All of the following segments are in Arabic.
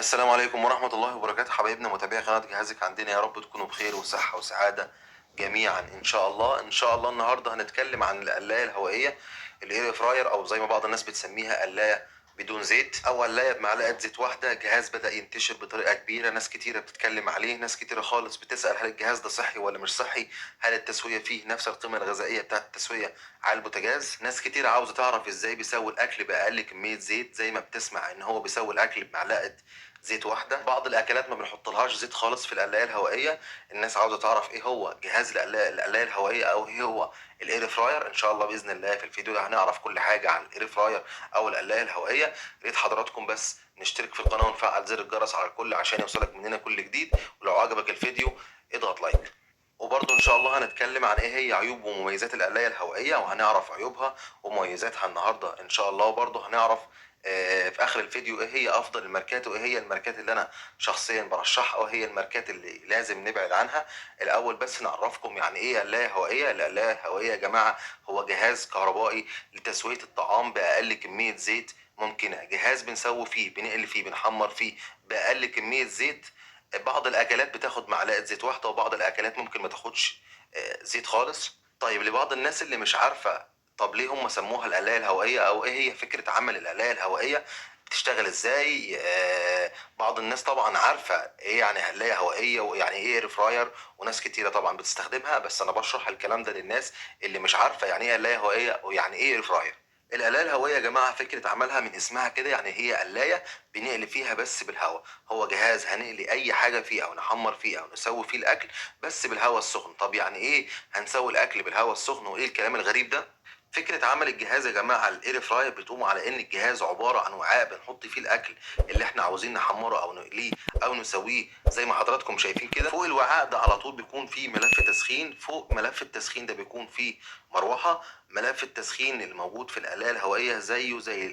السلام عليكم ورحمة الله وبركاته، حبايبنا متابعي قناة جهازك عندنا، يا رب تكونوا بخير وصحة وسعادة جميعا إن شاء الله. إن شاء الله النهاردة هنتكلم عن القلاية الهوائية، الإير فراير، أو زي ما بعض الناس بتسميها قلاية بدون زيت، أو قلاية بمعلقة زيت واحدة. جهاز بدأ ينتشر بطريقة كبيرة، ناس كتيرة بتتكلم عليه، ناس كتيرة خالص بتسأل هل الجهاز ده صحي ولا مش صحي، هل التسوية فيه نفس القيمة الغذائية بتاعت التسوية على البوتاجاز. ناس كتيرة عاوزة تعرف إزاي بيسوي الأكل بأقل كمية زيت، زي ما بتسمع إن هو بيسوي الأكل بمعلقة زيت واحده. بعض الاكلات ما بنحطلهاش زيت خالص في القلايه الهوائيه. الناس عاوزه تعرف ايه هو جهاز القلايه الهوائيه، او ايه هو الاير فراير. ان شاء الله باذن الله في الفيديو ده هنعرف كل حاجه عن الاير فراير او القلايه الهوائيه. يا ريت حضراتكم بس نشترك في القناه ونفعل زر الجرس على الكل عشان يوصلك مننا كل جديد، ولو عجبك الفيديو اضغط لايك. وبرضه ان شاء الله هنتكلم عن ايه هي عيوب ومميزات القلايه الهوائيه، وهنعرف عيوبها ومميزاتها النهارده ان شاء الله. وبرضه هنعرف في اخر الفيديو ايه هي افضل الماركات، وايه هي الماركات اللي انا شخصيا برشحها، وايه هي الماركات اللي لازم نبعد عنها. الاول بس نعرفكم يعني ايه قلايه هوائيه. القلايه الهوائيه يا جماعه هو جهاز كهربائي لتسويه الطعام باقل كميه زيت ممكنه. جهاز بنسوي فيه، بنقلي فيه، بنحمر فيه باقل كميه زيت. بعض الاكلات بتاخد معلقه زيت واحده، وبعض الاكلات ممكن ما تاخدش زيت خالص. طيب لبعض الناس اللي مش عارفه، طب ليه هم سموها القلايه الهوائيه، او ايه هي فكره عمل القلايه الهوائيه، بتشتغل ازاي؟ بعض الناس طبعا عارفه ايه يعني قلايه هوائيه ويعني ايه اير فراير، وناس كتيره طبعا بتستخدمها، بس انا بشرح الكلام ده للناس اللي مش عارفه يعني ايه قلايه هوائيه ويعني ايه اير فراير. القلايه الهوائيه يا جماعه فكره عملها من اسمها كده، يعني هي قلايه بنقلي فيها بس بالهواء. هو جهاز هنقلي اي حاجه فيه او نحمر فيه او نسوي فيه الاكل بس بالهواء السخن. طب يعني ايه هنسوي الاكل بالهواء السخن، وايه الكلام الغريب ده؟ فكرة عمل الجهاز يا جماعة الاير فراير بتقوم على ان الجهاز عبارة عن وعاء بنحط فيه الاكل اللي احنا عاوزين نحمره او نقليه او نسويه، زي ما حضراتكم شايفين كده. فوق الوعاء ده على طول بيكون فيه ملف تسخين. فوق ملف التسخين ده بيكون فيه مروحة. ملف التسخين الموجود في القلاية الهوائية زيه زي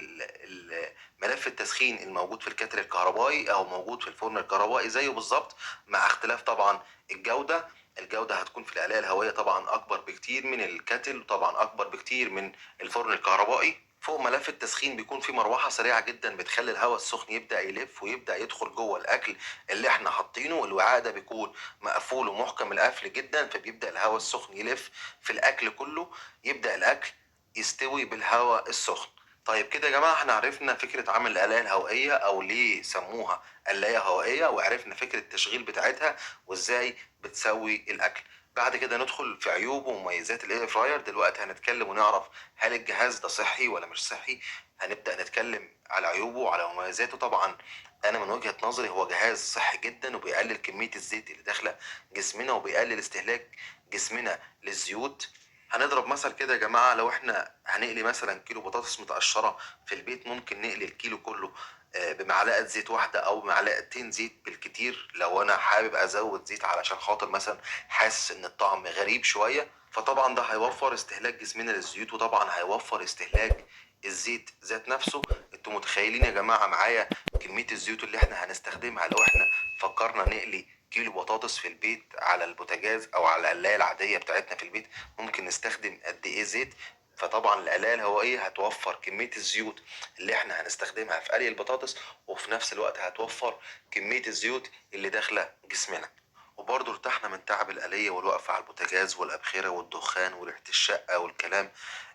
ملف التسخين الموجود في الكاتل الكهربائي او موجود في الفرن الكهربائي زيه بالظبط، مع اختلاف طبعا الجودة. الجودة هتكون في القلاية الهوائية طبعا أكبر بكتير من الكاتل، وطبعا أكبر بكتير من الفرن الكهربائي. فوق ملف التسخين بيكون في مروحة سريعة جدا بتخلي الهواء السخن يبدأ يلف ويبدأ يدخل جوه الأكل اللي احنا حاطينه. الوعاء ده بيكون مقفول ومحكم القفل جدا، فبيبدأ الهواء السخن يلف في الأكل كله، يبدأ الأكل يستوي بالهواء السخن. طيب كده يا جماعة احنا عرفنا فكرة عمل القلاية الهوائية أو ليه سموها قلاية هوائية، وعرفنا فكرة التشغيل بتاعتها وازاي بتسوي الاكل. بعد كده ندخل في عيوب ومميزات الاير فراير. دلوقتي هنتكلم ونعرف هل الجهاز ده صحي ولا مش صحي. هنبدأ نتكلم على عيوبه وعلى مميزاته. طبعا انا من وجهة نظري هو جهاز صحي جدا، وبيقلل كمية الزيت اللي داخلة جسمنا، وبيقلل استهلاك جسمنا للزيوت. هنضرب مثل كده يا جماعة، لو احنا هنقلي مثلا كيلو بطاطس متقشرة في البيت، ممكن نقلي الكيلو كله بمعلقه زيت واحده او معلقتين زيت بالكتير. لو انا حابب ازود زيت علشان خاطر مثلا حاسس ان الطعم غريب شويه، فطبعا ده هيوفر استهلاك جسمنا للزيوت، وطبعا هيوفر استهلاك الزيت ذات نفسه. انتوا متخيلين يا جماعه معايا كميه الزيوت اللي احنا هنستخدمها لو احنا فكرنا نقلي كيلو بطاطس في البيت على البوتاجاز او على القلايه العاديه بتاعتنا في البيت؟ ممكن نستخدم قد ايه زيت؟ فطبعا القلايه الهوائيه هتوفر كميه الزيوت اللي احنا هنستخدمها في قلي البطاطس، وفي نفس الوقت هتوفر كمية الزيوت اللي داخلة جسمنا. وبرضه ارتحنا من تعب القلية والوقفة على البوتاجاز والأبخرة والدخان وريحة الشقة والكلام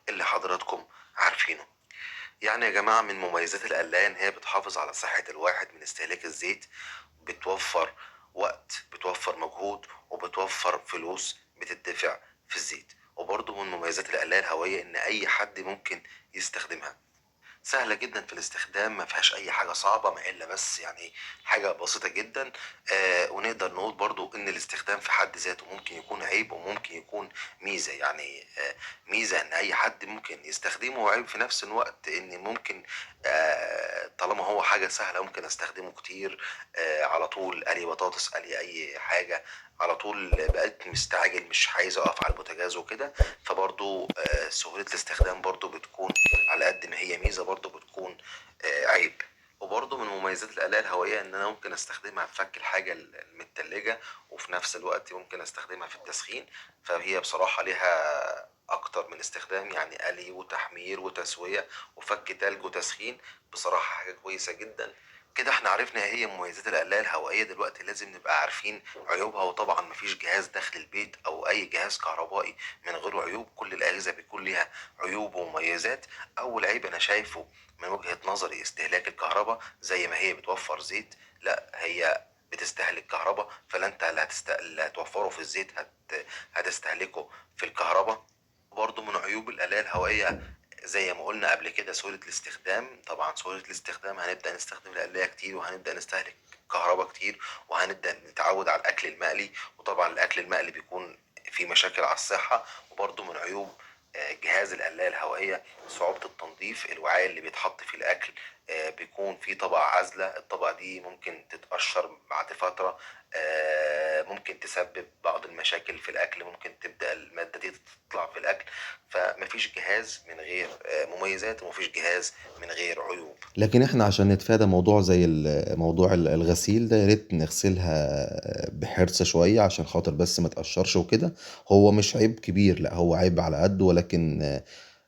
اللي حضراتكم عارفينه. يعني يا جماعة من مميزات القلاية إن هي بتحافظ على صحة الواحد من استهلاك الزيت، بتوفر وقت، بتوفر مجهود، وبتوفر فلوس بتدفع في الزيت. وبرضه من مميزات القلاية الهوائية إن أي حد ممكن يستخدمها. سهلة جدا في الاستخدام، ما فيهاش أي حاجة صعبة، ما إلا بس يعني حاجة بسيطة جدا. ونقدر نقول برضو إن الاستخدام في حد ذاته ممكن يكون عيب وممكن يكون ميزة. يعني ميزة إن أي حد ممكن يستخدمه، وعيب في نفس الوقت إن ممكن طالما هو حاجة سهلة ممكن أستخدمه كتير. على طول قلي بطاطس، قلي أي حاجة، على طول بقيت مستعجل مش عايز أقف على البوتاجاز وكده. فبرضو سهولة الاستخدام برضو بتكون على قد ما هي ميزة برضو بتكون عيب. وبرضه من مميزات القلاية الهوائية إن أنا ممكن أستخدمها في فك الحاجة المتلجة، وفي نفس الوقت ممكن أستخدمها في التسخين. فهي بصراحة ليها أكتر من استخدام، يعني قلي وتحمير وتسوية وفك تلج وتسخين. بصراحة حاجة كويسة جدا كده احنا عرفنا ايه هي مميزات القلاية الهوائية. دلوقتي لازم نبقى عارفين عيوبها. وطبعا مفيش جهاز داخل البيت او اي جهاز كهربائي من غير عيوب. كل الاجهزة بيكون ليها عيوب ومميزات. اول عيب انا شايفه من وجهة نظري استهلاك الكهرباء. زي ما هي بتوفر زيت، لا هي بتستهلك كهرباء. فلا انت اللي هتوفره في الزيت هتستهلكه في الكهرباء. برضو من عيوب الآلية الهوائية زي ما قلنا قبل كده سهولة الاستخدام. طبعا سهولة الاستخدام هنبدأ نستخدم الآلية كتير وهنبدأ نستهلك كهرباء كتير وهنبدأ نتعود على الأكل المقلي. وطبعا الأكل المقلي بيكون فيه مشاكل على الصحة. وبرضه من عيوب جهاز القلاية الهوائية صعوبة التنظيف. الوعاء اللي بيتحط فيه الأكل بيكون فيه طبقة عازلة. الطبقة دي ممكن تتقشر بعد فترة. ممكن تسبب بعض المشاكل في الأكل. ممكن تبدأ المادة دي تطلع في الأكل. فمفيش جهاز من غير مميزات ومفيش جهاز من غير عيوب. لكن احنا عشان نتفادى موضوع زي موضوع الغسيل ده، يا ريت نغسلها بحرص شوية عشان خاطر بس ما تقشرش وكده. هو مش عيب كبير، لا هو عيب على قده، ولكن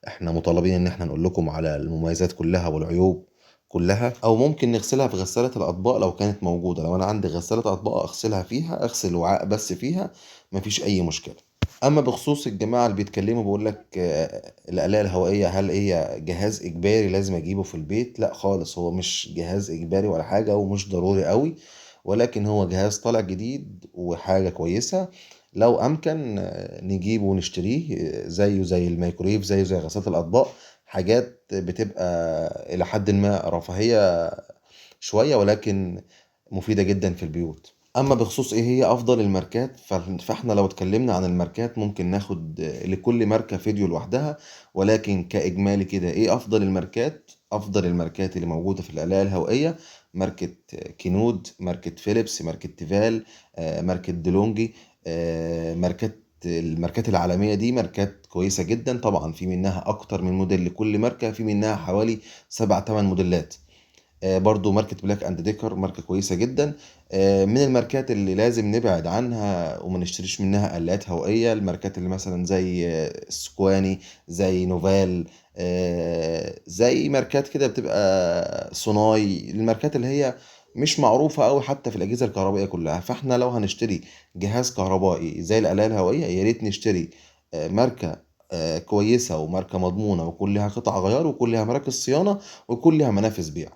احنا مطالبين ان احنا نقول لكم على المميزات كلها والعيوب كلها. او ممكن نغسلها في غسالة الاطباق لو كانت موجودة. لو انا عندي غسالة اطباق اغسلها فيها، اغسل الوعاء بس فيها، مفيش اي مشكلة. اما بخصوص الجماعه اللي بيتكلموا بيقول لك الآلية الهوائيه هل هي جهاز اجباري لازم اجيبه في البيت؟ لا خالص، هو مش جهاز اجباري ولا حاجه ومش ضروري قوي، ولكن هو جهاز طالع جديد وحاجه كويسه. لو امكن نجيبه ونشتريه، زيه زي الميكرويف، زيه زي غسالة الاطباق. حاجات بتبقى الى حد ما رفاهيه شويه، ولكن مفيده جدا في البيوت. اما بخصوص ايه هي افضل الماركات، فاحنا لو اتكلمنا عن الماركات ممكن ناخد لكل ماركة فيديو لوحدها. ولكن كاجمالي كده، ايه افضل الماركات؟ افضل الماركات اللي موجودة في الآلية الهوائية: ماركة كينود، ماركة فيليبس، ماركة تيفال، ماركة ديلونجي. الماركات العالمية دي ماركات كويسة جدا. طبعا في منها اكتر من موديل، لكل ماركة في منها حوالي 7 8 موديلات. برضو ماركة بلاك اند ديكر ماركة كويسة جدا. من الماركات اللي لازم نبعد عنها وما نشتريش منها آلات هوائية، الماركات اللي مثلا زي سكواني، زي نوفال، زي ماركات كده بتبقى صناي. الماركات اللي هي مش معروفة أوي حتى في الأجهزة الكهربائية كلها. فاحنا لو هنشتري جهاز كهربائي زي الآلية الهوائية، يا ريت نشتري ماركة كويسة وماركة مضمونة ويكون لها قطع غيار ويكون لها مراكز صيانة ويكون لها منافذ بيع.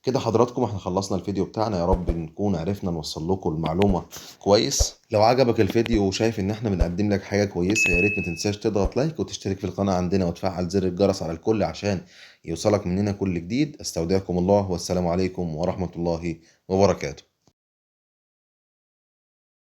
كده حضراتكم احنا خلصنا الفيديو بتاعنا. يا رب نكون عرفنا نوصل لكم المعلومة كويس. لو عجبك الفيديو وشايف ان احنا بنقدم لك حاجة كويسة، يا ريت ما تنساش تضغط لايك وتشترك في القناة عندنا وتفعل زر الجرس على الكل عشان يوصلك مننا كل جديد. استودعكم الله والسلام عليكم ورحمة الله وبركاته.